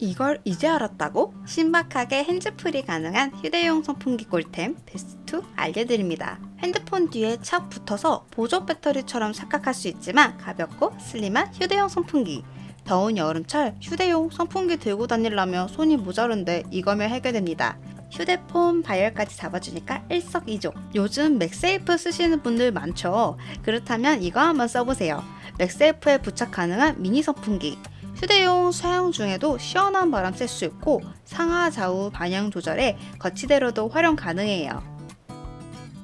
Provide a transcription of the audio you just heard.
이걸 이제 알았다고? 신박하게 핸즈프리 가능한 휴대용 선풍기 꿀템 베스트2 알려드립니다. 핸드폰 뒤에 착 붙어서 보조 배터리처럼 착각할 수 있지만 가볍고 슬림한 휴대용 선풍기. 더운 여름철 휴대용 선풍기 들고 다니려면 손이 모자른데 이거면 해결됩니다. 휴대폰 바이올까지 잡아주니까 일석이조. 요즘 맥세이프 쓰시는 분들 많죠? 그렇다면 이거 한번 써보세요. 맥세이프에 부착 가능한 미니 선풍기. 휴대용 사용 중에도 시원한 바람 쐴 수 있고 상하 좌우 방향 조절에 거치대로도 활용 가능해요.